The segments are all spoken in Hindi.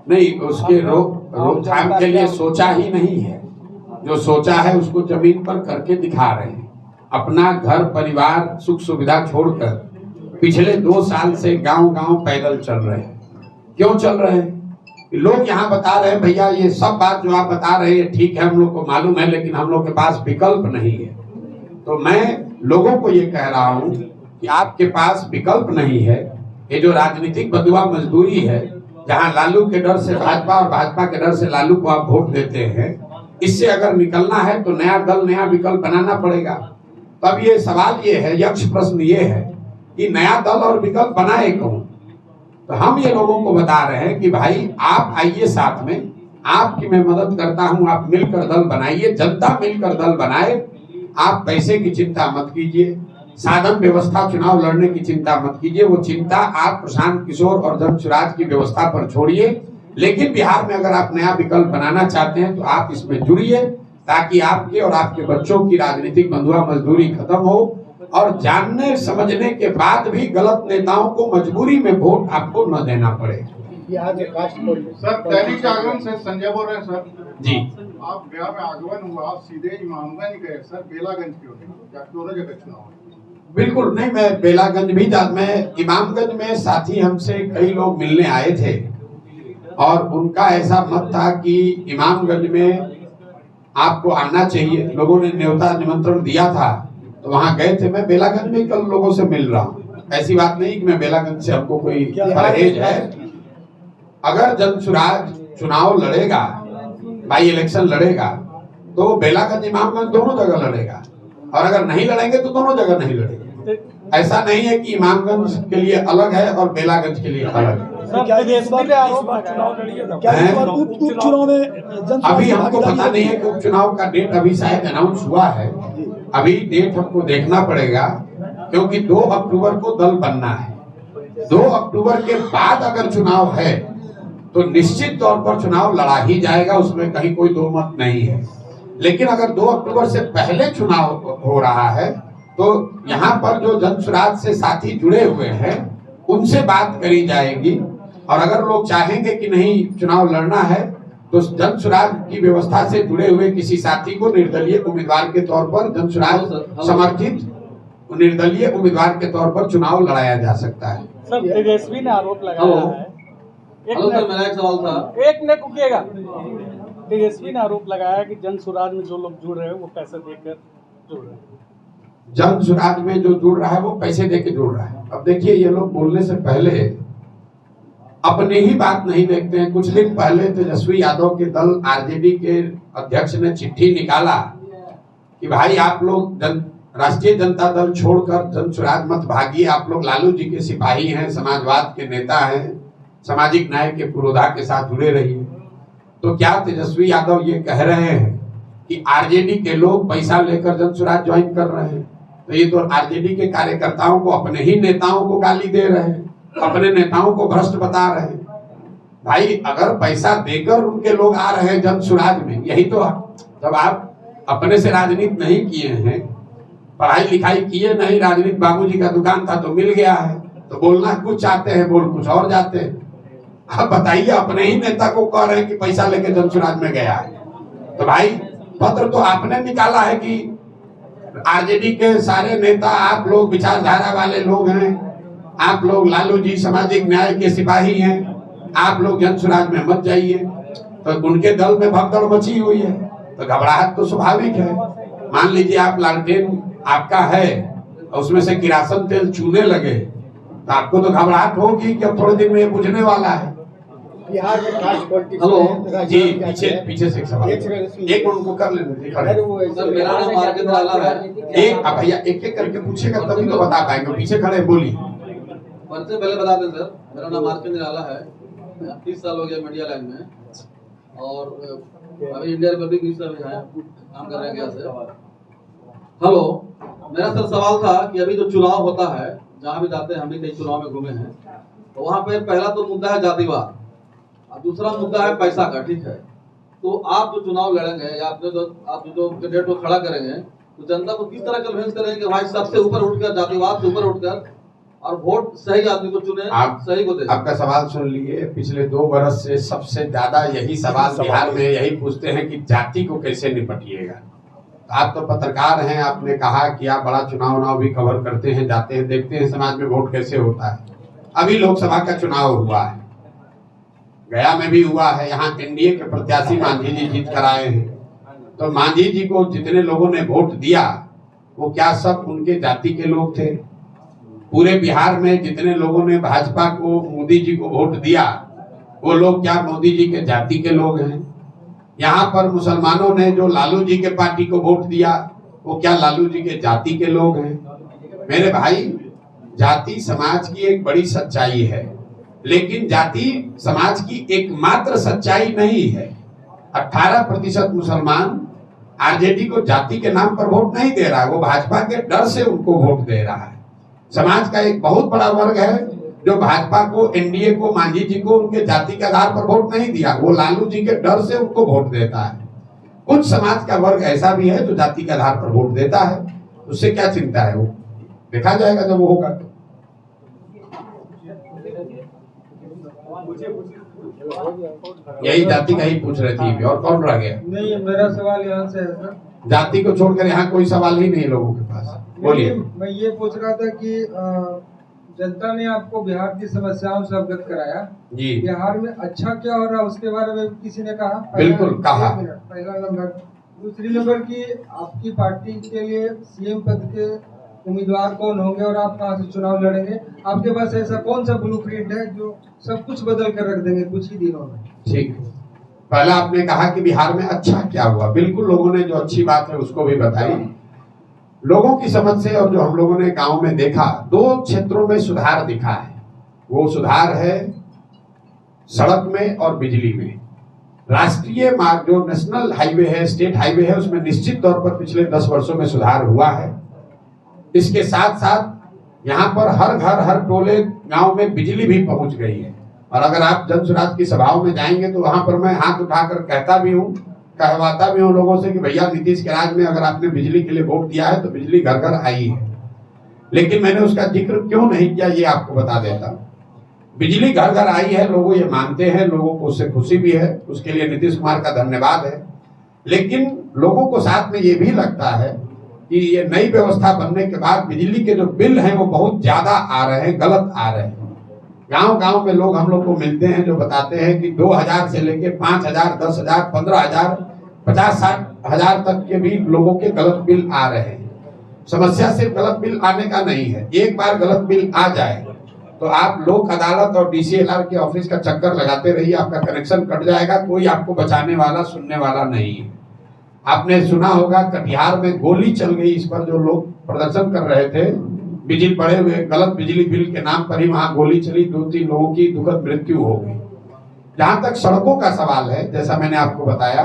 नहीं, उसके रोकथाम के लिए सोचा ही नहीं है। जो सोचा है उसको जमीन पर करके दिखा रहे हैं। अपना घर परिवार सुख सुविधा छोड़कर पिछले 2 साल से गांव गांव पैदल चल रहे हैं। क्यों चल रहे हैं? लोग यहाँ बता रहे हैं भैया ये सब बात जो आप बता रहे हैं ठीक है, हम लोग को मालूम है, लेकिन हम लोग के पास विकल्प नहीं है। तो मैं लोगों को ये कह रहा हूँ कि आपके पास विकल्प नहीं है। ये जो राजनीतिक बदुआ मजदूरी है, जहाँ लालू के डर से भाजपा और भाजपा के डर से लालू को आप वोट देते हैं, इससे अगर निकलना है तो नया दल नया विकल्प बनाना पड़ेगा। तब ये सवाल ये है, यक्ष प्रश्न ये है कि नया दल और विकल्प बनाए कौन? तो हम ये लोगों को बता रहे हैं कि भाई आप आइए साथ में, आपकी मैं मदद करता हूं, आप मिलकर दल बनाइए, जनता मिलकर दल बनाए। आप पैसे की चिंता मत कीजिए, साधन व्यवस्था चुनाव लड़ने की चिंता मत कीजिए, वो चिंता आप प्रशांत किशोर और जनसुराज की व्यवस्था पर छोड़िए। लेकिन बिहार में अगर आप नया विकल्प बनाना चाहते हैं तो आप इसमें जुड़िए, ताकि आपके और आपके बच्चों की राजनीतिक बंधुआ मजदूरी खत्म हो और जानने समझने के बाद भी गलत नेताओं को मजबूरी में वोट आपको न देना पड़े। सर, दैनिक जागरण से संजय बोल रहे हैं सर जी। आप गया में आगमन हुआ, आप सीधे इमामगंज गए सर, बेलागंज क्यों नहीं? दोनों जगह चुनाव? बिल्कुल नहीं, मैं बेलागंज भी मैं इमामगंज में साथी हमसे कई लोग मिलने आए थे और उनका ऐसा मत था कि इमामगंज में आपको आना चाहिए। लोगों ने न्योता निमंत्रण दिया था तो वहां गए थे। मैं बेलागंज में कल लोगों से मिल रहा हूँ। ऐसी बात नहीं कि मैं बेलागंज से हमको कोई परहेज है। अगर जनसुराज चुनाव लड़ेगा, बाई इलेक्शन लड़ेगा, तो बेलागंज इमामगंज दोनों जगह लड़ेगा, और अगर नहीं लड़ेंगे तो दोनों जगह नहीं लड़ेंगे। ऐसा नहीं है कि इमामगंज के लिए अलग है और बेलागंज के लिए अलग है। अभी हमको पता नहीं है कि उपचुनाव का डेट अभी शायद अनाउंस हुआ है। अभी डेट हमको देखना पड़ेगा, क्योंकि 2 अक्टूबर को दल बनना है। 2 अक्टूबर के बाद अगर चुनाव है तो निश्चित तौर पर चुनाव लड़ा ही जाएगा, उसमें कहीं कोई दो मत नहीं है। लेकिन अगर 2 अक्टूबर से पहले चुनाव हो रहा है तो यहाँ पर जो जनसुराज से साथी जुड़े हुए हैं उनसे बात करी जाएगी, और अगर लोग चाहेंगे कि नहीं चुनाव लड़ना है तो जनसुराज की व्यवस्था से जुड़े हुए किसी साथी को निर्दलीय उम्मीदवार के तौर पर, जनसुराज समर्थित निर्दलीय उम्मीदवार के तौर पर चुनाव लड़ाया जा सकता है। सर, तेजस्वी ने आरोप लगाया है। सर, मेरा एक सवाल था। एक मिनट रुकिएगा। तेजस्वी ने आरोप लगाया कि जनसुराज में जो लोग जुड़ रहे हैं वो पैसे देकर जुड़ रहे हैं। जनसुराज में जो जुड़ रहा है वो पैसे देके जुड़ रहा है। अब देखिए, ये लोग बोलने से पहले अपनी ही बात नहीं देखते हैं। कुछ दिन पहले तेजस्वी यादव के दल आरजेडी के अध्यक्ष ने चिट्ठी निकाला कि भाई आप लोग राष्ट्रीय जनता दल छोड़कर जनसुराज मत भागिए, आप लोग लालू जी के सिपाही हैं, समाजवाद के नेता हैं, सामाजिक न्याय के पुरोधा के साथ जुड़े रहिए। तो क्या तेजस्वी यादव ये कह रहे हैं कि आरजेडी के लोग पैसा लेकर जनसुराज ज्वाइन कर रहे हैं? तो ये तो आरजेडी के कार्यकर्ताओं को, अपने ही नेताओं को गाली दे रहे हैं, अपने नेताओं को भ्रष्ट बता रहे हैं। भाई अगर पैसा देकर उनके लोग आ रहे हैं जनसुराज में, यही तो जब आप अपने से राजनीति नहीं किए हैं, पढ़ाई लिखाई किए नहीं, राजनीति बाबूजी का दुकान था तो मिल गया है, तो बोलना कुछ चाहते हैं, बोल कुछ और जाते हैं। अब बताइए, अपने ही नेता को कह रहे हैं कि पैसा लेके जनसुराज में गया है। तो भाई पत्र तो आपने निकाला है कि आरजेडी के सारे नेता आप लोग विचारधारा वाले लोग हैं, आप लोग लालू जी सामाजिक न्याय के सिपाही हैं, आप लोग जनसुराज में मत जाइए। तो उनके दल में भगदड़ मची हुई है, तो घबराहट तो स्वाभाविक है। मान लीजिए आप लालटेन आपका है, उसमें से किरासन तेल चूने लगे, तो आपको तो घबराहट होगी कि अब थोड़े दिन में ये बुझने वाला है। बिहार में खास पॉलिटिक्स हेलो जी, पीछे से एक सवाल, एक मिनट उनको कर लेने सर, मेरा नाम मार्केट वाला है। एक भैया एक करके पूछेगा तभी तो बता पाएंगे। पीछे खड़े बोलिए। परिचय पहले बता दें सर। मेरा नाम मार्केट निराला है। 30 साल हो गया मीडिया लाइन में, और अभी इंडिया रिपब्लिक न्यूज में काम कर रहे हैं। से हेलो, मेरा सर सवाल था कि अभी जो चुनाव होता है, जहाँ भी जाते हैं, हम भी कई चुनाव में घूमे हैं, तो वहाँ पे पहला तो मुद्दा है जातिवाद, दूसरा मुद्दा है पैसा का। ठीक है, तो आप जो चुनाव लड़ेंगे या आप जो कैंडिडेट को खड़ा करेंगे, तो जनता को किस तरह कन्विंस करेंगे कि भाई सबसे ऊपर उठकर, जातिवाद से ऊपर उठकर और वोट सही आदमी को चुने, आप सही को दे। आपका सवाल सुन लिए। पिछले 2 बरस से सबसे ज्यादा यही सवाल बिहार में यही पूछते हैं कि जाति को कैसे निपटिएगा। आप तो पत्रकार हैं, आपने कहा कि आप बड़ा चुनाव भी कवर करते हैं, जाते हैं, देखते हैं समाज में वोट कैसे होता है। अभी लोकसभा का चुनाव हुआ है, गया में भी हुआ है, यहाँ एनडीए के प्रत्याशी मांझी जी जीत कर आए हैं। तो मांझी जी को जितने लोगों ने वोट दिया वो क्या सब उनके जाति के लोग थे? पूरे बिहार में जितने लोगों ने भाजपा को, मोदी जी को वोट दिया वो लोग क्या मोदी जी के जाति के लोग हैं? यहाँ पर मुसलमानों ने जो लालू जी के पार्टी को वोट दिया वो क्या लालू जी के जाति के लोग हैं? मेरे भाई, जाति समाज की एक बड़ी सच्चाई है, लेकिन जाति समाज की एकमात्र सच्चाई नहीं है। 18% मुसलमान आरजेडी को जाति के नाम पर वोट नहीं दे रहा है, वो भाजपा के डर से उनको वोट दे रहा है। समाज का एक बहुत बड़ा वर्ग है जो भाजपा को, एनडीए को, मांझी जी को उनके जाति के आधार पर वोट नहीं दिया, वो लालू जी के डर से उनको वोट देता है। कुछ समाज का वर्ग ऐसा भी है जो जाति के आधार पर वोट देता है, उससे क्या चिंता है? वो देखा जाएगा जब वो होगा तो। यही जाति का ही पूछ रही थी, और कौन रह गया? नहीं, मेरा सवाल यहाँ से है सर। जाति को छोड़कर यहाँ कोई सवाल ही नहीं लोगों के पास। बोलिए। मैं ये पूछ रहा था कि जनता ने आपको बिहार की समस्याओं से अवगत कराया जी। बिहार में अच्छा क्या हो रहा है उसके बारे में किसी ने कहा? बिल्कुल कहा। पहला नंबर। दूसरी नंबर की आपकी पार्टी के लिए सीएम पद के उम्मीदवार कौन होंगे और आप कहाँ से चुनाव लड़ेंगे? आपके पास ऐसा कौन सा ब्लूप्रिंट है जो सब कुछ बदल कर रख देंगे कुछ ही दिनों में? ठीक। पहला आपने कहा कि बिहार में अच्छा क्या हुआ। बिल्कुल, लोगों ने जो अच्छी बात है उसको भी बताई। लोगों की समझ से और जो हम लोगों ने गांव में देखा, 2 क्षेत्रों में सुधार दिखा है। वो सुधार है सड़क में और बिजली में। राष्ट्रीय मार्ग जो नेशनल हाईवे है, स्टेट हाईवे है, उसमें निश्चित तौर पर पिछले 10 वर्षों में सुधार हुआ है। इसके साथ साथ यहाँ पर हर घर, हर टोले, गांव में बिजली भी पहुंच गई है। और अगर आप जन सुराज की सभाओं में जाएंगे तो वहां पर मैं हाथ उठाकर कहता भी हूँ, कहवाता भी हूँ लोगों से कि भैया नीतीश के राज में अगर आपने बिजली के लिए वोट दिया है तो बिजली घर घर आई है। लेकिन मैंने उसका जिक्र क्यों नहीं किया ये आपको बता देता हूँ। बिजली घर घर आई है, लोग ये मानते हैं, लोगों को उससे खुशी भी है, उसके लिए नीतीश कुमार का धन्यवाद है। लेकिन लोगों को साथ में ये भी लगता है कि ये नई व्यवस्था बनने के बाद बिजली के जो बिल हैं वो बहुत ज्यादा आ रहे हैं, गलत आ रहे हैं। गांव गांव में लोग हम लोग को मिलते हैं जो बताते हैं कि 2000 से लेके 5000, 10,000, 15,000, 50-60 हजार तक के भी लोगों के गलत बिल आ रहे हैं। समस्या सिर्फ गलत बिल आने का नहीं है। एक बार गलत बिल आ जाए तो आप लोक अदालत और डीसीएलआर के ऑफिस का चक्कर लगाते रहिए, आपका कनेक्शन कट जाएगा, कोई आपको बचाने वाला, सुनने वाला नहीं है। आपने सुना होगा कटिहार में गोली चल गई, इस पर जो लोग प्रदर्शन कर रहे थे बिजली पड़े हुए गलत बिजली बिल के नाम पर ही वहां गोली चली, 2-3 लोगों की दुखद मृत्यु हो गई। जहां तक सड़कों का सवाल है, जैसा मैंने आपको बताया,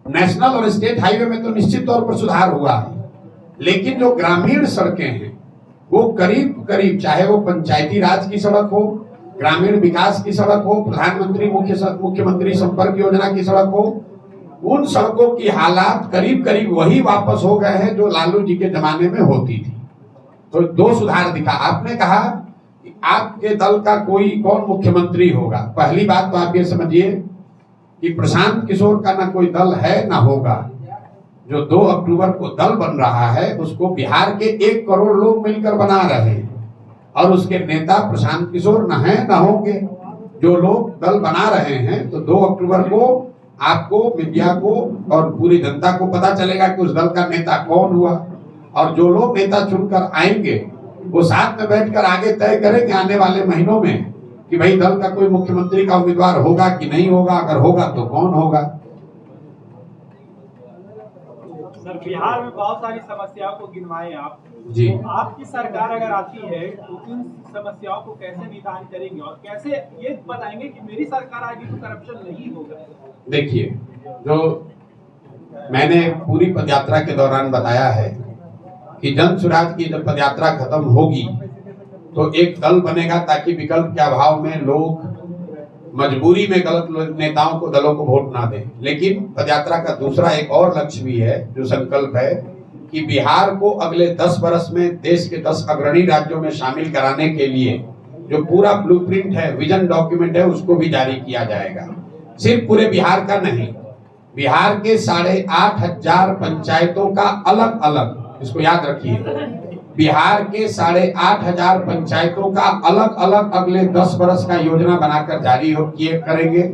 नेशनल और स्टेट हाईवे में तो निश्चित तौर पर सुधार हुआ है, लेकिन जो ग्रामीण सड़कें हैं वो करीब करीब, चाहे वो पंचायती राज की सड़क हो, ग्रामीण विकास की सड़क हो, प्रधानमंत्री मुख्यमंत्री संपर्क योजना की सड़क हो, उन सड़कों की हालात करीब करीब वही वापस हो गए हैं जो लालू जी के जमाने में होती थी। तो 2 सुधार दिखा। आपने कहा कि आपके दल का कोई कौन मुख्यमंत्री होगा। पहली बात तो आप ये समझिए कि प्रशांत किशोर का ना कोई दल है ना होगा। जो 2 अक्टूबर को दल बन रहा है उसको बिहार के 1 करोड़ लोग मिलकर बना रहे हैं और उसके नेता प्रशांत किशोर न है न होंगे। जो लोग दल बना रहे हैं तो 2 अक्टूबर को आपको, मीडिया को और पूरी जनता को पता चलेगा कि उस दल का नेता कौन हुआ। और जो लोग नेता चुनकर आएंगे वो साथ में बैठकर आगे तय करेंगे आने वाले महीनों में कि भाई दल का कोई मुख्यमंत्री का उम्मीदवार होगा कि नहीं होगा, अगर होगा तो कौन होगा। सर, बिहार में बहुत सारी समस्याओं को गिनवाए आप जी। तो आपकी सरकार अगर आती है तो इन समस्याओं को कैसे निदान करेंगे और कैसे ये बताएंगे कि मेरी सरकार आएगी तो करप्शन नहीं होगा? देखिए, जो मैंने पूरी पदयात्रा के दौरान बताया है कि जन सुराज की जब पदयात्रा खत्म होगी तो एक दल बनेगा ताकि विकल्प के अभाव में लोग मजबूरी में गलत नेताओं को, दलों को वोट ना दें। लेकिन पदयात्रा का दूसरा एक और लक्ष्य भी है, जो संकल्प है कि बिहार को अगले 10 वर्ष में देश के 10 अग्रणी राज्यों में शामिल कराने के लिए जो पूरा ब्लूप्रिंट है, विजन डॉक्यूमेंट है, उसको भी जारी किया जाएगा। सिर्फ पूरे बिहार का नहीं, बिहार के 8,500 पंचायतों का अलग अलग, इसको याद रखिए, बिहार के 8,500 पंचायतों का अलग अलग अगले 10 वर्ष का योजना बनाकर जारी किए करेंगे।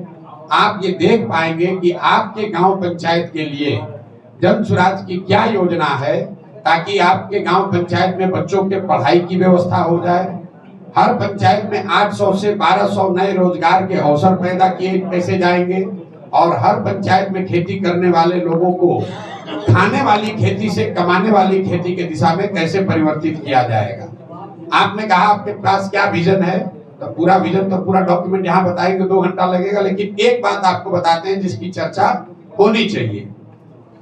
आप ये देख पाएंगे कि आपके गांव पंचायत के लिए जन सुराज की क्या योजना है, ताकि आपके गांव पंचायत में बच्चों के पढ़ाई की व्यवस्था हो जाए। हर पंचायत में 800 से 1200 नए रोजगार के अवसर पैदा किए कैसे जाएंगे, और हर पंचायत में खेती करने वाले लोगों को खाने वाली खेती से कमाने वाली खेती के दिशा में कैसे परिवर्तित किया जाएगा। आपने कहा आपके पास क्या विजन है, तो पूरा विजन तो पूरा डॉक्यूमेंट यहाँ बताएंगे 2 घंटा लगेगा, लेकिन एक बात आपको बताते हैं जिसकी चर्चा होनी चाहिए।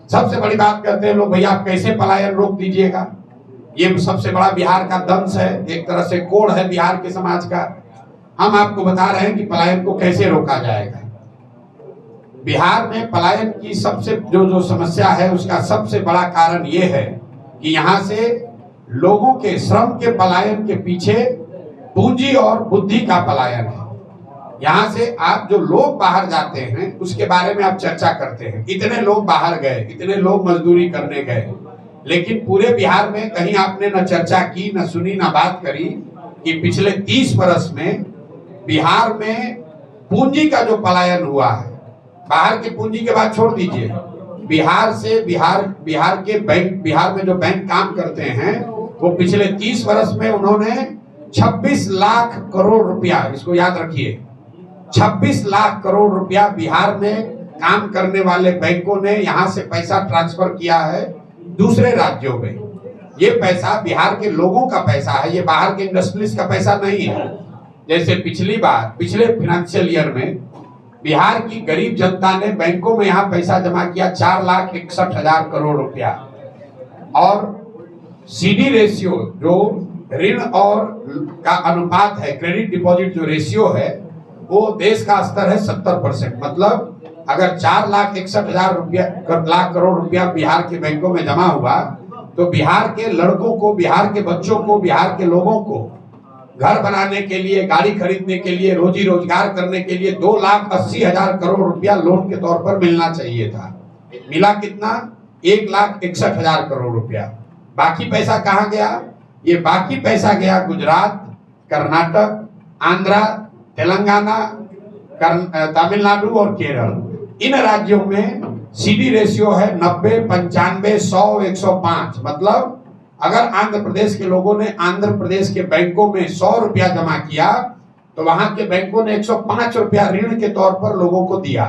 सबसे बड़ी बात कहते हैं लोग, भैया आप कैसे पलायन रोक दीजिएगा। ये सबसे बड़ा बिहार का दंश है, एक तरह से कोड है बिहार के समाज का। हम आपको बता रहे हैं कि पलायन को कैसे रोका जाएगा। बिहार में पलायन की सबसे जो समस्या है, उसका सबसे बड़ा कारण ये है कि यहाँ से लोगों के श्रम के पलायन के पीछे पूंजी और बुद्धि का पलायन है। यहाँ से आप जो लोग बाहर जाते हैं उसके बारे में आप चर्चा करते हैं, इतने लोग बाहर गए, इतने लोग मजदूरी करने गए, लेकिन पूरे बिहार में कहीं आपने न चर्चा की, न सुनी, न बात करी कि पिछले 30 वर्ष में बिहार में पूंजी का जो पलायन हुआ है, बाहर की पूंजी के बाद छोड़ दीजिए, बिहार के बैंक, बिहार में जो बैंक काम करते हैं वो पिछले 30 वर्ष में उन्होंने 26 लाख करोड़ रुपया, इसको याद रखिए, 26 लाख करोड़ रुपया बिहार में काम करने वाले बैंकों ने यहाँ से पैसा ट्रांसफर किया है दूसरे राज्यों में। ये पैसा बिहार के लोगों का पैसा है, ये बाहर के इंडस्ट्रीज का पैसा नहीं है। जैसे पिछले फाइनेंशियल ईयर में बिहार की गरीब जनता ने बैंकों में यहाँ पैसा जमा किया 4,61,000 करोड़ रुपया, और सीडी रेशियो जो ऋण और का अनुपात है, क्रेडिट डिपॉजिट जो रेशियो है, वो देश का स्तर है 70%। मतलब अगर 4,61,000 लाख करोड़ रुपया बिहार के बैंकों में जमा हुआ, तो बिहार के लड़कों को, बिहार के बच्चों को, बिहार के लोगों को घर बनाने के लिए, गाड़ी खरीदने के लिए, रोजी रोजगार करने के लिए 2,80,000 करोड़ रुपया लोन के तौर पर मिलना चाहिए था। मिला कितना? 1,61,000 करोड़ रुपया। बाकी पैसा कहाँ गया? ये बाकी पैसा गया गुजरात, कर्नाटक, आंध्रा, तेलंगाना, तमिलनाडु और केरल। इन राज्यों में सीडी रेशियो है 90, 95, 100, 105। मतलब अगर आंध्र प्रदेश के लोगों ने आंध्र प्रदेश के बैंकों में 100 रुपया जमा किया, तो वहां के बैंकों ने 105 रुपया ऋण के तौर पर लोगों को दिया।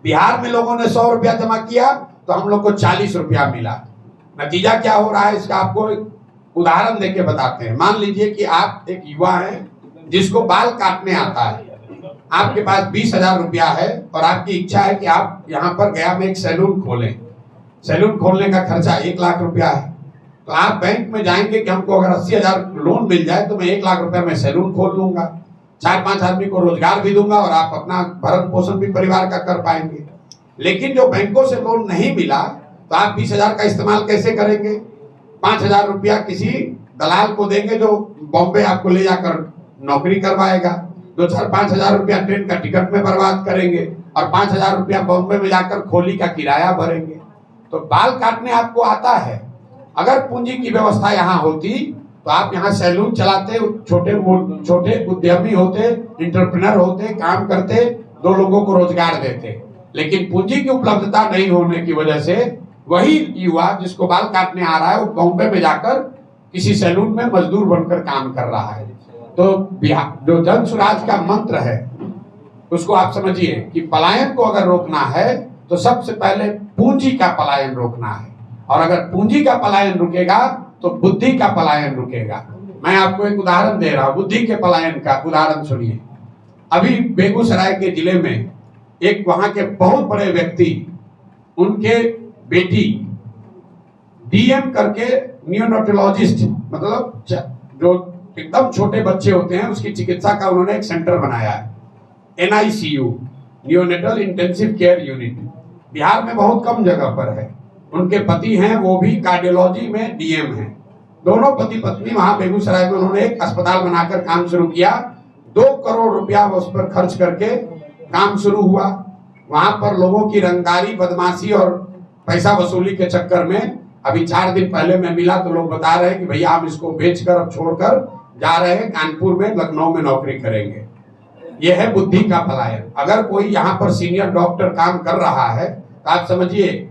बिहार में लोगों ने 100 रुपया जमा किया, तो हम लोग को 40 रुपया मिला। नतीजा क्या हो रहा है इसका आपको एक उदाहरण देके बताते हैं। मान लीजिए कि आप एक युवा हैं जिसको बाल काटने आता है, आपके पास 20,000 रुपया है और आपकी इच्छा है कि आप यहाँ पर गया में एक सैलून खोलें। सैलून खोलने का खर्चा 1 लाख रुपया है, तो आप बैंक में जाएंगे कि हमको अगर 80,000 लोन मिल जाए तो मैं 1 लाख रुपया में सैलून खोल लूंगा, 4-5 आदमी को रोजगार भी दूंगा और आप अपना भरण पोषण भी परिवार का कर पाएंगे। लेकिन जो बैंकों से लोन नहीं मिला, तो आप 20,000 का इस्तेमाल कैसे करेंगे? 5,000 रुपया किसी दलाल को देंगे जो बॉम्बे आपको ले जाकर नौकरी करवाएगा, 2-4-5,000 रुपया ट्रेन का टिकट में बर्बाद करेंगे और 5,000 रुपया बॉम्बे में जाकर खोली का किराया भरेंगे। तो बाल काटने आपको आता है, अगर पूंजी की व्यवस्था यहाँ होती तो आप यहाँ सैलून चलाते, छोटे उद्यमी होते, इंटरप्रेन्योर होते, काम करते, 2 लोगों को रोजगार देते। लेकिन पूंजी की उपलब्धता नहीं होने की वजह से वही युवा जिसको बाल काटने आ रहा है, वो बॉम्बे में जाकर किसी सैलून में मजदूर बनकर काम कर रहा है। तो जो जन सुराज का मंत्र है उसको आप समझिए कि पलायन को अगर रोकना है तो सबसे पहले पूंजी का पलायन रोकना है, और अगर पूंजी का पलायन रुकेगा तो बुद्धि का पलायन रुकेगा। मैं आपको एक उदाहरण दे रहा हूं, बुद्धि के पलायन का उदाहरण सुनिए। अभी बेगूसराय के जिले में एक वहां के बहुत बड़े व्यक्ति, उनके बेटी डीएम करके नियोनेटोलॉजिस्ट, मतलब जो एकदम छोटे बच्चे होते हैं उसकी चिकित्सा का उन्होंने एक सेंटर बनाया है, NICU, neonatal intensive care unit. Bihar में बहुत कम जगह पर है। उनके पति हैं, वो भी कार्डियोलॉजी में डीएम हैं। दोनों पति पत्नी वहां बेगूसराय में उन्होंने एक अस्पताल बनाकर काम शुरू किया। 2 करोड़ रुपया उस पर खर्च करके काम शुरू हुआ। वहां पर लोगों की रंगदारी, बदमाशी और पैसा वसूली के चक्कर में अभी 4 दिन पहले मैं मिला तो लोग बता रहे हैं कि भैया हम इसको बेचकर अब छोड़कर जा रहे हैं, कानपुर में, लखनऊ में नौकरी करेंगे। यह है बुद्धि का पलायन। अगर कोई यहाँ पर सीनियर डॉक्टर काम कर रहा है तो आप समझिए,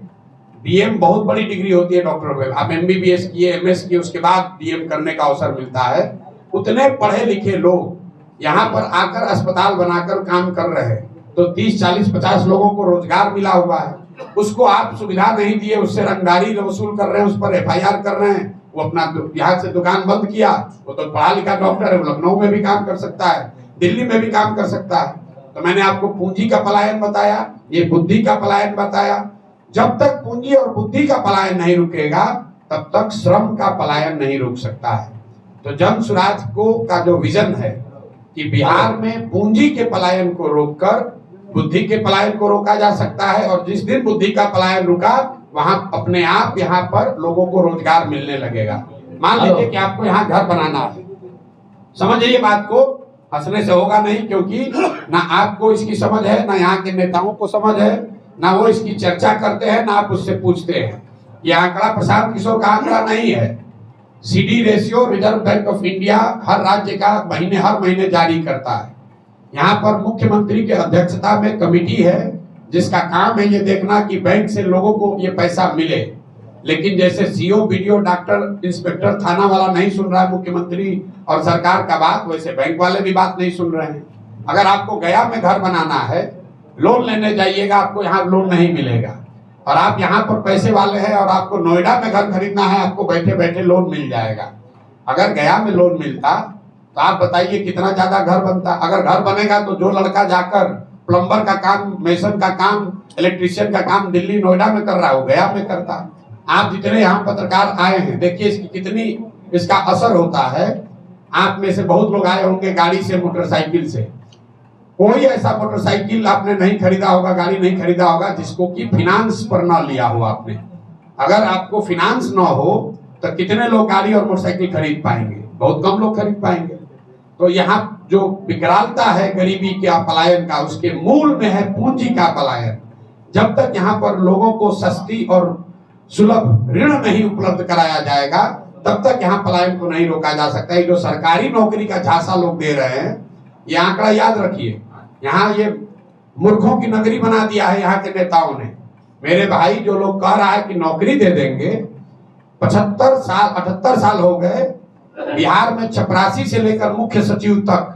डीएम बहुत बड़ी डिग्री होती है डॉक्टर में। आप एमबीबीएस किए, एमएस किए, उसके बाद डीएम करने का अवसर मिलता है। उतने पढ़े लिखे लोग यहाँ पर आकर अस्पताल बनाकर काम कर रहे हैं, तो 30, 40, 50 लोगों को रोजगार मिला हुआ है। उसको आप सुविधा नहीं दिए, उससे रंगदारी वसूल कर रहे हैं, उस पर एफआईआर कर रहे हैं। वो अपना यहाँ से दुकान बंद किया, वो तो पढ़ा लिखा डॉक्टर है, वो लखनऊ में भी काम कर सकता है, दिल्ली में भी काम कर सकता है। तो मैंने आपको पूंजी का पलायन बताया, ये बुद्धि का पलायन बताया। जब तक पूंजी और बुद्धि का पलायन नहीं रुकेगा तब तक श्रम का पलायन नहीं रुक सकता है। तो जन स्वराज को का जो विजन है कि बिहार में पूंजी के पलायन को रोककर बुद्धि के पलायन को रोका जा सकता है, और जिस दिन बुद्धि का पलायन रुका वहां अपने आप यहाँ पर लोगों को रोजगार मिलने लगेगा। मान लीजिए कि आपको यहाँ घर बनाना है, समझिए ये बात को, हंसने से होगा नहीं, क्योंकि ना आपको इसकी समझ है, ना यहाँ के नेताओं को समझ है, ना वो इसकी चर्चा करते हैं, ना आप उससे पूछते हैं। ये आंकड़ा प्रशांत किशोर का आंकड़ा नहीं है। CD ratio Reserve Bank of India हर राज्य का हर महीने जारी करता है। यहाँ पर मुख्यमंत्री के अध्यक्षता में कमेटी है जिसका काम है ये देखना कि बैंक से लोगों को ये पैसा मिले। लेकिन जैसे सीओ, बीडीओ, डॉक्टर, इंस्पेक्टर, थाना वाला नहीं सुन रहा है मुख्यमंत्री और सरकार का बात, वैसे बैंक वाले भी बात नहीं सुन रहे हैं। अगर आपको गया में घर बनाना है, लोन लेने जाइएगा, आपको यहाँ लोन नहीं मिलेगा। और आप यहाँ पर पैसे वाले हैं और आपको नोएडा में घर खरीदना है, आपको बैठे बैठे लोन मिल जाएगा। अगर गया में लोन मिलता तो आप बताइए कितना ज्यादा घर बनता। अगर घर बनेगा तो जो लड़का जाकर प्लम्बर का काम, मेसन का काम, इलेक्ट्रीशियन का काम दिल्ली, नोएडा में कर रहा है, वो गया में करता। आप जितने यहाँ पत्रकार आए हैं, देखिए इसकी कितनी इसका असर होता है। आप में से बहुत लोग आए होंगे गाड़ी से, मोटरसाइकिल से। कोई ऐसा मोटरसाइकिल आपने नहीं खरीदा होगा, गाड़ी नहीं खरीदा होगा जिसको कि फिनांस पर ना लिया हो आपने। अगर आपको फिनांस ना हो तो कितने लोग गाड़ी और मोटरसाइकिल खरीद पाएंगे? बहुत कम लोग खरीद पाएंगे। तो यहाँ जो विकरालता है गरीबी का पलायन का, उसके मूल में है पूंजी का पलायन। जब तक यहाँ पर लोगों को सस्ती और सुलभ ऋण नहीं उपलब्ध कराया जाएगा तब तक यहाँ पलायन को नहीं रोका जा सकता है। जो सरकारी नौकरी का झांसा लोग दे रहे हैं, ये आंकड़ा याद रखिए। यहाँ ये मूर्खों की नगरी बना दिया है यहाँ के नेताओं ने। मेरे भाई, जो लोग कह रहा है कि नौकरी दे देंगे, 75 साल 78 साल हो गए बिहार में, चपरासी से लेकर मुख्य सचिव तक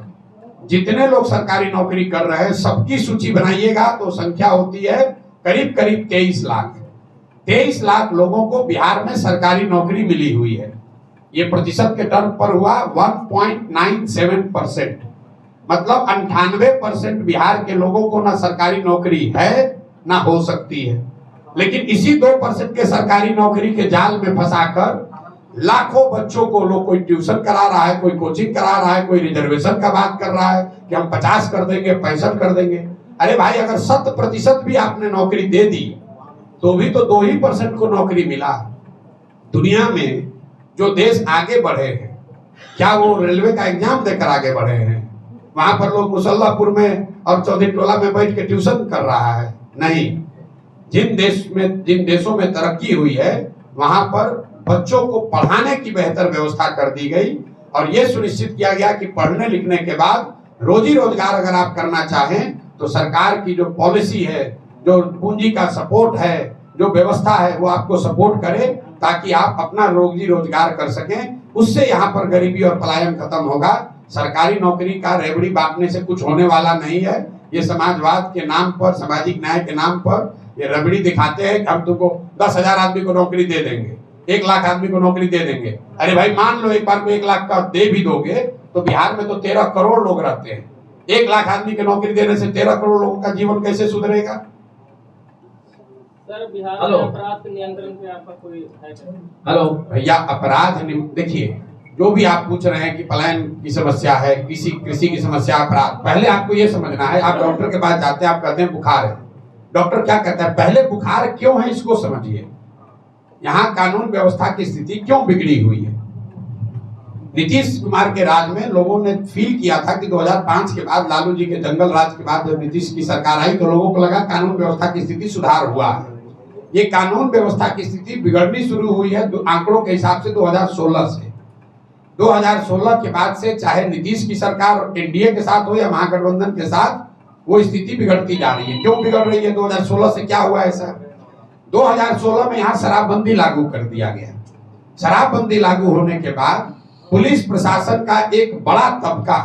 जितने लोग सरकारी नौकरी कर रहे हैं सबकी सूची बनाइएगा तो संख्या होती है करीब करीब 23 लाख। 23 लाख लोगों को बिहार में सरकारी नौकरी मिली हुई है। ये प्रतिशत के टर्म पर हुआ 1.97%। मतलब 98% बिहार के लोगों को ना सरकारी नौकरी है ना हो सकती है। लेकिन इसी 2% के सरकारी नौकरी के जाल में फंसाकर लाखों बच्चों को लोग, कोई ट्यूशन करा रहा है, कोई कोचिंग करा रहा है, कोई रिजर्वेशन का बात कर रहा है कि हम 50 कर देंगे, 65 कर देंगे। अरे भाई, अगर 100% भी आपने नौकरी दे दी तो भी तो 2% को नौकरी मिला। दुनिया में जो देश आगे बढ़े हैं, क्या वो रेलवे का एग्जाम देकर आगे बढ़े हैं? वहां पर लोग मुसल्लापुर में और चौधरी टोला में बैठ के ट्यूशन कर रहा है? नहीं। जिन देशों में तरक्की हुई है वहां पर बच्चों को पढ़ाने की बेहतर व्यवस्था कर दी गई और यह सुनिश्चित किया गया कि पढ़ने लिखने के बाद रोजी रोजगार अगर आप करना चाहें तो सरकार की जो पॉलिसी है, जो पूंजी का सपोर्ट है, जो व्यवस्था है, वो आपको सपोर्ट करे ताकि आप अपना रोजी रोजगार कर सकें। उससे यहाँ पर गरीबी और पलायन खत्म होगा। सरकारी नौकरी का रेवड़ी बांटने से कुछ होने वाला नहीं है। ये समाजवाद के नाम पर, सामाजिक न्याय के नाम पर ये रबड़ी दिखाते हैं कि हम तुमको 10,000 आदमी को नौकरी दे देंगे, 1 लाख आदमी को नौकरी दे देंगे। अरे भाई, मान लो एक बार को 1 लाख का दे भी दोगे तो बिहार में तो 13 करोड़ लोग रहते हैं। 1 लाख आदमी की नौकरी देने से 13 करोड़ लोगों का जीवन कैसे सुधरेगा? सर, बिहार में अपराध नियंत्रण पे आपका कोई है? हेलो भैया, अपराध देखिए, जो भी आप पूछ रहे हैं कि पलायन की समस्या है, कृषि की समस्या, अपराध, पहले आपको ये समझना है। आप डॉक्टर के पास जाते हैं, आप कहते हैं बुखार है, डॉक्टर क्या कहता है? पहले बुखार क्यों है इसको समझिए। यहाँ कानून व्यवस्था की स्थिति क्यों बिगड़ी हुई है। नीतीश कुमार के राज में लोगों ने फील किया था कि 2005 के बाद, लालू जी के जंगल राज के बाद जब नीतीश की सरकार आई तो लोगों को लगा कानून व्यवस्था की स्थिति सुधार हुआ है। ये कानून व्यवस्था की स्थिति बिगड़नी शुरू हुई है आंकड़ों के हिसाब से 2016 से। 2016 के बाद से चाहे नीतीश की सरकार एनडीए के साथ हो या महागठबंधन के साथ, वो स्थिति बिगड़ती जा रही है। क्यों बिगड़ रही है? 2016 से क्या हुआ ऐसा? 2016 में यहाँ शराबबंदी लागू कर दिया गया। शराबबंदी लागू होने के बाद पुलिस प्रशासन का एक बड़ा तबका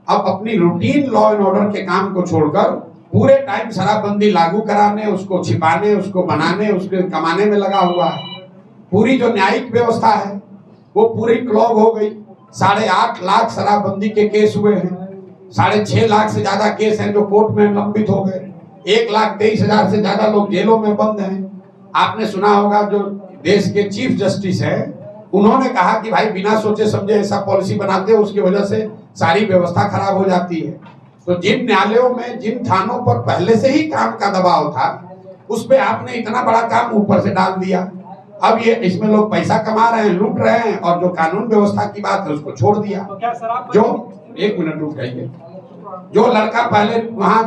अब अपनी रूटीन लॉ एंड ऑर्डर के काम को छोड़कर पूरे टाइम शराबबंदी लागू कराने, उसको छिपाने, उसको बनाने, उसके कमाने में लगा हुआ है। पूरी जो न्यायिक व्यवस्था है वो पूरी क्लॉग हो गई। 8.5 लाख शराबबंदी के केस हुए हैं। 6.5 लाख से ज्यादा केस हैं जो कोर्ट में लंबित हो गए। 1,23,000 से ज्यादा लोग जेलों में बंद हैं। आपने सुना होगा जो देश के चीफ जस्टिस है, उन्होंने कहा कि भाई बिना सोचे समझे ऐसा पॉलिसी बनाते हो, उसकी वजह से सारी व्यवस्था खराब हो जाती है। तो जिन न्यायालयों में, जिन थानों पर पहले से ही काम का दबाव था, उस पे आपने इतना बड़ा काम ऊपर से डाल दिया। अब ये इसमें लोग पैसा कमा रहे हैं, लूट रहे हैं, और जो कानून व्यवस्था की बात है उसको छोड़ दिया। तो क्या शराब जो 1 मिनट रुक जाइए, जो लड़का पहले वहां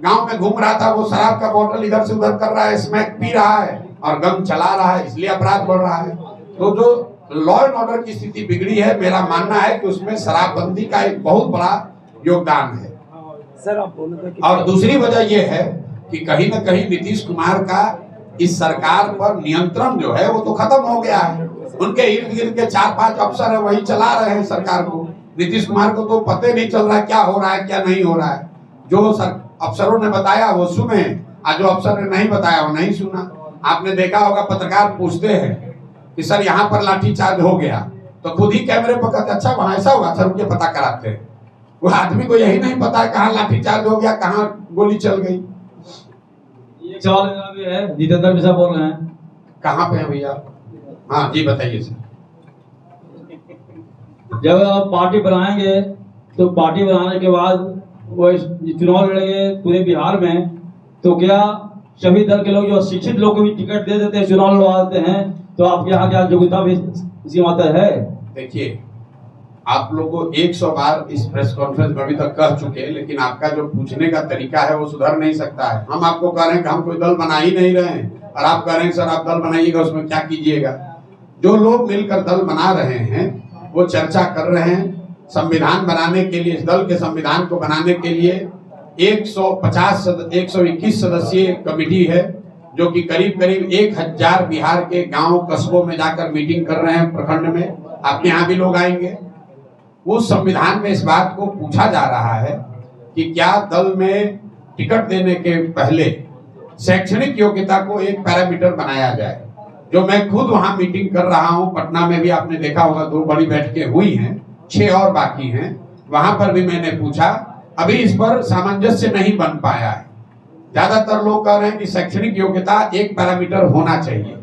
गांव में घूम रहा था वो शराब का बोतल इधर से उधर कर रहा है, स्मैक पी रहा है और गन चला रहा है, इसलिए अपराध बढ़ रहा है। तो जो लॉ एंड ऑर्डर की स्थिति बिगड़ी है, मेरा मानना है कि उसमें शराबबंदी का एक बहुत बड़ा योगदान है। सर आप बोले थे और दूसरी वजह यह है कि कहीं न कहीं नीतीश कुमार का इस सरकार पर नियंत्रण जो है वो तो खत्म हो गया है। उनके इर्द गिर्द के 4-5 अफसर है, वही चला रहे हैं सरकार को। नीतीश कुमार को तो पता नहीं चल रहा है क्या हो रहा है, क्या नहीं हो रहा है। जो अफसरों ने बताया वो सुने, और जो अफसर ने नहीं बताया वो नहीं सुना। आपने देखा होगा पत्रकार पूछते हैं कि सर यहाँ पर लाठीचार्ज हो गया, तो खुद ही कैमरे पर कहते अच्छा वहां ऐसा हुआ, सर उनके पता कराते हैं। वो आदमी को यही नहीं पता कहाँ लाठीचार्ज हो गया, कहाँ गोली चल गई। एक सवाल मेरा भी है, जितेंद्र मिश्रा बोल रहे हैं। कहाँ पे है भैया? हाँ जी बताइए सर। जब आप पार्टी बनाएंगे तो पार्टी बनाने के बाद वो चुनाव लड़ेंगे पूरे बिहार में, तो क्या सभी दल के लोग जो शिक्षित लोग को भी टिकट दे देते हैं, चुनाव लड़वा देते हैं, तो आपके यहाँ क्या योग्यता भी सीमा तय है? देखिए, आप लोग को 100 बार इस प्रेस कॉन्फ्रेंस में अभी तक कह चुके हैं, लेकिन आपका जो पूछने का तरीका है वो सुधर नहीं सकता है। हम आपको कह रहे हैं कि हम कोई दल बना ही नहीं रहे हैं, और आप कह रहे हैं सर आप दल बनाइएगा, उसमें क्या कीजिएगा। जो लोग मिलकर दल बना रहे हैं वो चर्चा कर रहे हैं। संविधान बनाने के लिए, इस दल के संविधान को बनाने के लिए 121 सदस्यीय कमेटी है, जो कि करीब करीब 1000 बिहार के गांव कस्बों में जाकर मीटिंग कर रहे हैं। प्रखंड में आपके यहाँ भी लोग आएंगे। उस संविधान में इस बात को पूछा जा रहा है कि क्या दल में टिकट देने के पहले शैक्षणिक योग्यता को एक पैरामीटर बनाया जाए। जो मैं खुद वहां मीटिंग कर रहा हूं, पटना में भी आपने देखा होगा 2 बड़ी बैठकें हुई हैं, 6 और बाकी हैं। वहां पर भी मैंने पूछा, अभी इस पर सामंजस्य नहीं बन पाया है। ज्यादातर लोग कह रहे हैं कि शैक्षणिक योग्यता एक पैरामीटर होना चाहिए,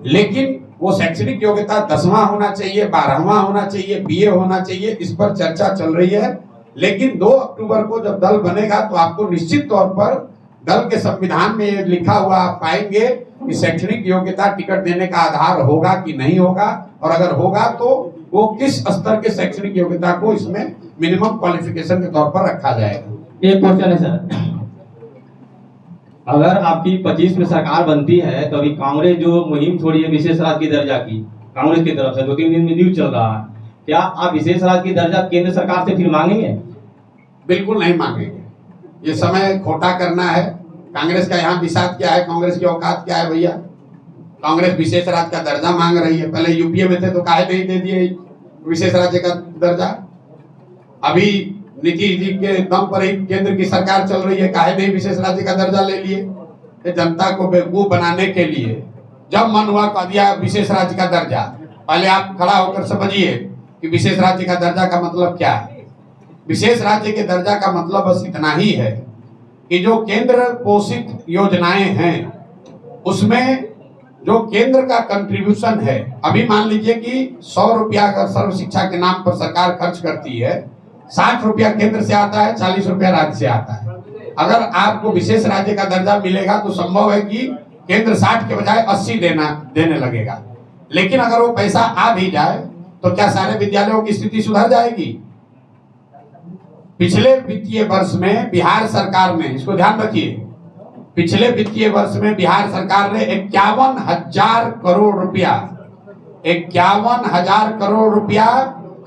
लेकिन वो शैक्षणिक योग्यता 10वां होना चाहिए, 12वां होना चाहिए, बीए होना चाहिए, इस पर चर्चा चल रही है। लेकिन 2 अक्टूबर को जब दल बनेगा तो आपको निश्चित तौर पर दल के संविधान में लिखा हुआ आप पाएंगे कि शैक्षणिक योग्यता टिकट देने का आधार होगा कि नहीं होगा, और अगर होगा तो वो किस स्तर के शैक्षणिक योग्यता को इसमें मिनिमम क्वालिफिकेशन के तौर पर रखा जाएगा। एक क्वेश्चन है सर, अगर आपकी 25 में सरकार बनती है तो अभी कांग्रेस जो मुहिम छोड़ी है विशेष राज्य की दर्जा की, कांग्रेस की तरफ से 2-3 दिन में न्यूज चल रहा है, क्या आप विशेष राज्य की दर्जा केंद्र सरकार से फिर मांगेंगे? बिल्कुल नहीं मांगेंगे। ये समय खोटा करना है। कांग्रेस का यहाँ विषाद क्या है, कांग्रेस की औकात क्या है भैया? कांग्रेस विशेष राज्य का दर्जा मांग रही है। पहले यूपीए में थे तो काहे नहीं दे दिए विशेष राज्य का दर्जा। अभी नीतीश जी के दम पर ही केंद्र की सरकार चल रही है, काहे नहीं विशेष राज्य का दर्जा ले लिए? जनता को बेवकूफ बनाने के लिए जब मन हुआ कह दिया विशेष राज्य का दर्जा। पहले आप खड़ा होकर समझिए कि विशेष राज्य का दर्जा का मतलब क्या है। विशेष राज्य के दर्जा का मतलब बस इतना ही है कि जो केंद्र पोषित योजनाएं हैं उसमें जो केंद्र का कंट्रीब्यूशन है, अभी मान लीजिए कि 100 रुपया अगर सर्व शिक्षा के नाम पर सरकार खर्च करती है, 60 रुपया केंद्र से आता है, 40 रुपया राज्य से आता है। अगर आपको विशेष राज्य का दर्जा मिलेगा तो संभव है कि केंद्र 60 के बजाय 80 देने लगेगा। लेकिन अगर वो पैसा आ भी जाए तो क्या सारे विद्यालयों की स्थिति सुधर जाएगी? पिछले वित्तीय वर्ष में बिहार सरकार ने, इसको ध्यान रखिए, पिछले वित्तीय वर्ष में बिहार सरकार ने 51,000 करोड़ रुपया 51,000 करोड़ रुपया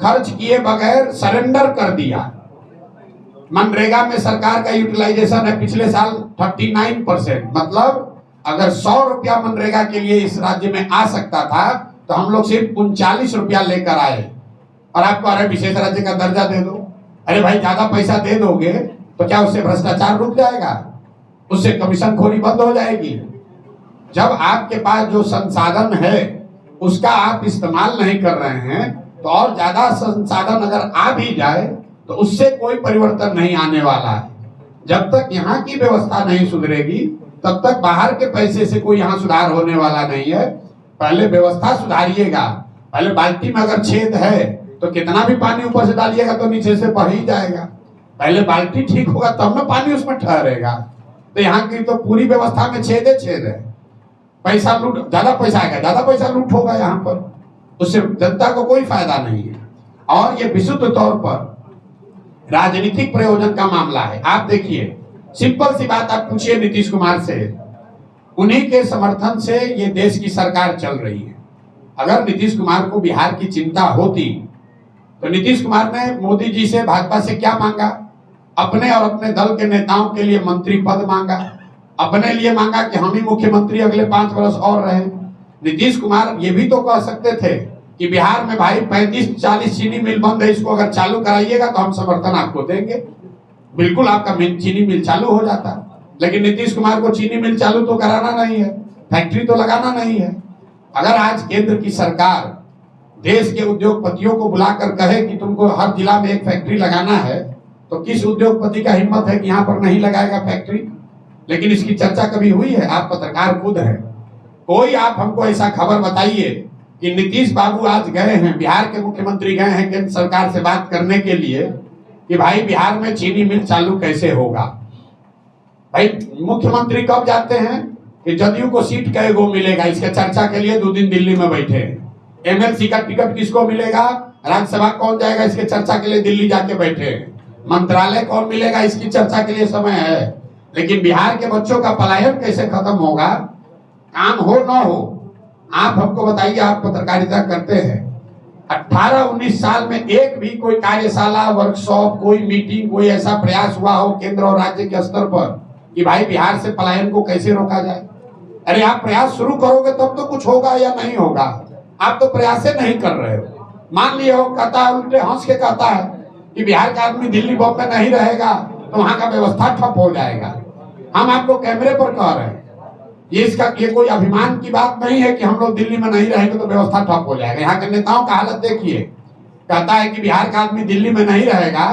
खर्च किए बगैर सरेंडर कर दिया। मनरेगा में सरकार का यूटिलाइजेशन है पिछले साल 39%। मतलब अगर 100 रुपया मनरेगा के लिए इस राज्य में आ सकता था तो हम लोग सिर्फ 39 रुपया लेकर आए। और आपको अरे विशेष राज्य का दर्जा दे दो। अरे भाई ज्यादा पैसा दे दोगे तो क्या उससे भ्रष्टाचार रुक जाएगा? उससे कमीशन खोरी बंद हो जाएगी? जब आपके पास जो संसाधन है उसका आप इस्तेमाल नहीं कर रहे हैं तो और ज्यादा संसाधन अगर आ भी जाए तो उससे कोई परिवर्तन नहीं आने वाला है। जब तक यहाँ की व्यवस्था नहीं सुधरेगी तब तक बाहर के पैसे से कोई यहाँ सुधार होने वाला नहीं है। पहले व्यवस्था सुधारिएगा। पहले बाल्टी में अगर छेद है तो कितना भी पानी ऊपर से डालिएगा तो नीचे से बह ही जाएगा। पहले बाल्टी ठीक होगा तब ना पानी उसमें ठहरेगा। तो यहाँ की तो पूरी व्यवस्था में छेद है। पैसा लूट, ज्यादा पैसा आएगा, ज्यादा पैसा लूट होगा यहाँ पर, उससे जनता को कोई फायदा नहीं है। और ये विशुद्ध तौर पर राजनीतिक प्रयोजन का मामला है। आप देखिए, सिंपल सी बात आप पूछिए नीतीश कुमार से, उन्हीं के समर्थन से ये देश की सरकार चल रही है। अगर नीतीश कुमार को बिहार की चिंता होती तो नीतीश कुमार ने मोदी जी से, भाजपा से क्या मांगा? अपने और अपने दल के नेताओं के लिए मंत्री पद मांगा, अपने लिए मांगा कि हम ही मुख्यमंत्री अगले 5 वर्ष और रहे। नीतीश कुमार ये भी तो कह सकते थे कि बिहार में भाई 35-40 चीनी मिल बंद है, इसको अगर चालू कराइएगा तो हम समर्थन आपको देंगे, बिल्कुल आपका चीनी मिल चालू हो जाता। लेकिन नीतीश कुमार को चीनी मिल चालू तो कराना नहीं है, फैक्ट्री तो लगाना नहीं है। अगर आज केंद्र की सरकार देश के उद्योगपतियों को बुलाकर कहे कि तुमको हर जिला में एक फैक्ट्री लगाना है तो किस उद्योगपति का हिम्मत है कि यहाँ पर नहीं लगाएगा फैक्ट्री? लेकिन इसकी चर्चा कभी हुई है? आप पत्रकार खुद हैं, कोई आप हमको ऐसा खबर बताइए कि नीतीश बाबू आज गए हैं, बिहार के मुख्यमंत्री गए हैं केंद्र सरकार से बात करने के लिए कि भाई बिहार में चीनी मिल चालू कैसे होगा? भाई मुख्यमंत्री कब जाते हैं कि जदयू को सीट कई गो मिलेगा, इसके चर्चा के लिए 2 दिन दिल्ली में बैठे हैं। एमएलसी का टिकट किसको मिलेगा, राज्यसभा कौन जाएगा, इसके चर्चा के लिए दिल्ली जाके बैठे हैं। मंत्रालय कौन मिलेगा, इसकी चर्चा के लिए समय है। लेकिन बिहार के बच्चों का पलायन कैसे खत्म होगा, काम हो ना हो, आप हमको बताइए। आप पत्रकारिता करते हैं, 18-19 साल में एक भी कोई कार्यशाला, वर्कशॉप, कोई मीटिंग, कोई ऐसा प्रयास हुआ हो केंद्र और राज्य के स्तर पर कि भाई बिहार से पलायन को कैसे रोका जाए? अरे आप प्रयास शुरू करोगे तब तो कुछ होगा या नहीं होगा। आप तो प्रयास नहीं कर रहे हो। मान लिया हो, कहता है, उल्टे हंस के कहता है कि बिहार का आदमी दिल्ली बॉम्बे नहीं रहेगा तो वहां का व्यवस्था ठप हो जाएगा। हम आपको कैमरे पर कह रहे हैं, ये कोई अभिमान की बात नहीं है कि हम लोग दिल्ली में नहीं रहेंगे तो व्यवस्था ठप हो जाएगा। यहाँ के नेताओं का हालत देखिए, कहता है कि बिहार का आदमी दिल्ली में नहीं रहेगा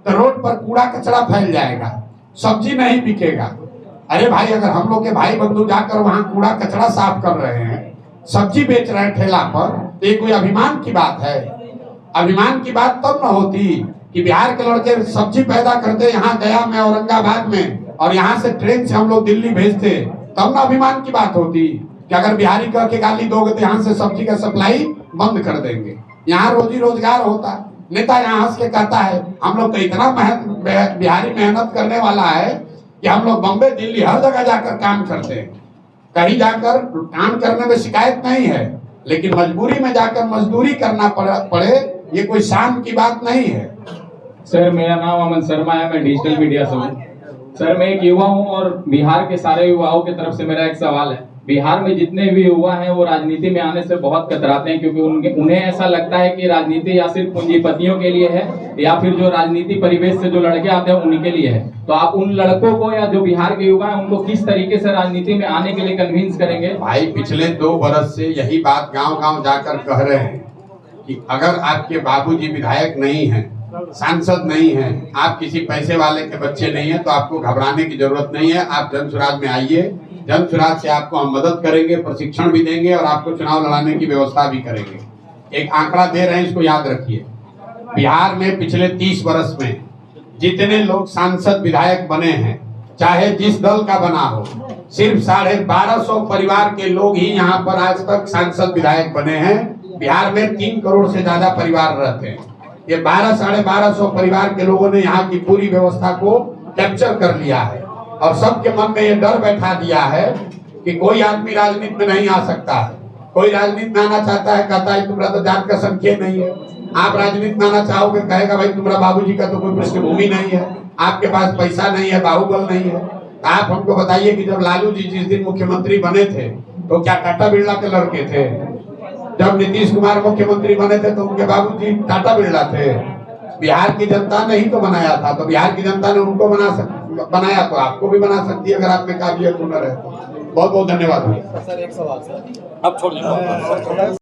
तो रोड पर कूड़ा कचरा फैल जाएगा, सब्जी नहीं बिकेगा। अरे भाई, अगर हम लोग के भाई बंधु जाकर वहां कूड़ा कचरा साफ कर रहे हैं, सब्जी बेच रहे हैं ठेला पर, तो ये कोई अभिमान की बात है? अभिमान की बात तब न होती कि बिहार के लड़के सब्जी पैदा करते यहाँ गया में, औरंगाबाद में, और यहाँ से ट्रेन से हम लोग दिल्ली भेजते, तब ना अभिमान की बात होती कि अगर बिहारी कह के गाली दोगे तो यहाँ से सब्जी का सप्लाई बंद कर देंगे, यहाँ रोजी रोजगार होता। नेता यहाँ हंस के कहता है हम लोग तो इतना बिहारी मेहनत करने वाला है कि हम लोग बम्बे दिल्ली हर जगह जाकर काम करते हैं। कहीं जाकर काम करने में शिकायत नहीं है, लेकिन मजबूरी में जाकर मजदूरी करना पड़े, ये कोई शान की बात नहीं है। सर, मेरा नाम अमन शर्मा है, मैं डिजिटल मीडिया से हूँ। सर, मैं एक युवा हूँ और बिहार के सारे युवाओं की तरफ से मेरा एक सवाल है। बिहार में जितने भी युवा हैं वो राजनीति में आने से बहुत कतराते हैं, क्योंकि उन्हें ऐसा लगता है कि राजनीति या सिर्फ पूंजीपतियों के लिए है या फिर जो राजनीति परिवेश से जो लड़के आते हैं उन्हीं के लिए है। तो आप उन लड़कों को या जो बिहार के युवा हैं उनको किस तरीके से राजनीति में आने के लिए कन्विंस करेंगे? भाई, पिछले 2 बरस से यही बात गांव-गांव जाकर कह रहे हैं कि अगर आपके बाबूजी विधायक नहीं है, सांसद नहीं है, आप किसी पैसे वाले के बच्चे नहीं है, तो आपको घबराने की जरूरत नहीं है। आप जन सुराज में आइए, जन सुराज से आपको हम मदद करेंगे, प्रशिक्षण भी देंगे और आपको चुनाव लड़ाने की व्यवस्था भी करेंगे। एक आंकड़ा दे रहे हैं, इसको याद रखिए। बिहार में पिछले 30 वर्ष में जितने लोग सांसद विधायक बने हैं, चाहे जिस दल का बना हो, सिर्फ 1250 परिवार के लोग ही यहाँ पर आज तक सांसद विधायक बने हैं। बिहार में 3 करोड़ से ज्यादा परिवार रहते हैं। ये 1200-1250 परिवार के लोगों ने यहाँ की पूरी व्यवस्था को कैप्चर कर लिया है और सबके मन में ये डर बैठा दिया है कि कोई आदमी राजनीति में नहीं आ सकता है। कोई राजनीति में आना चाहता है, कहता है तुम्हारा तो जात का संख्या नहीं है। आप राजनीति में आना चाहोगे, कहेगा भाई तुम्हारा बाबूजी का तो कोई पृष्ठभूमि नहीं है, आपके पास पैसा नहीं है, बाहुबल नहीं है। आप हमको बताइए कि जब लालू जी जिस दिन मुख्यमंत्री बने थे तो क्या टाटा बिरला के लड़के थे? जब नीतीश कुमार मुख्यमंत्री बने थे तो उनके बाबूजी टाटा बिरला थे। बिहार की जनता ने ही तो बनाया था, तो बिहार की जनता ने उनको बनाया तो आपको भी बना सकती है अगर आप में काबिलियत हुनर है। बहुत बहुत धन्यवाद। सर एक सवाल सर, अब छोड़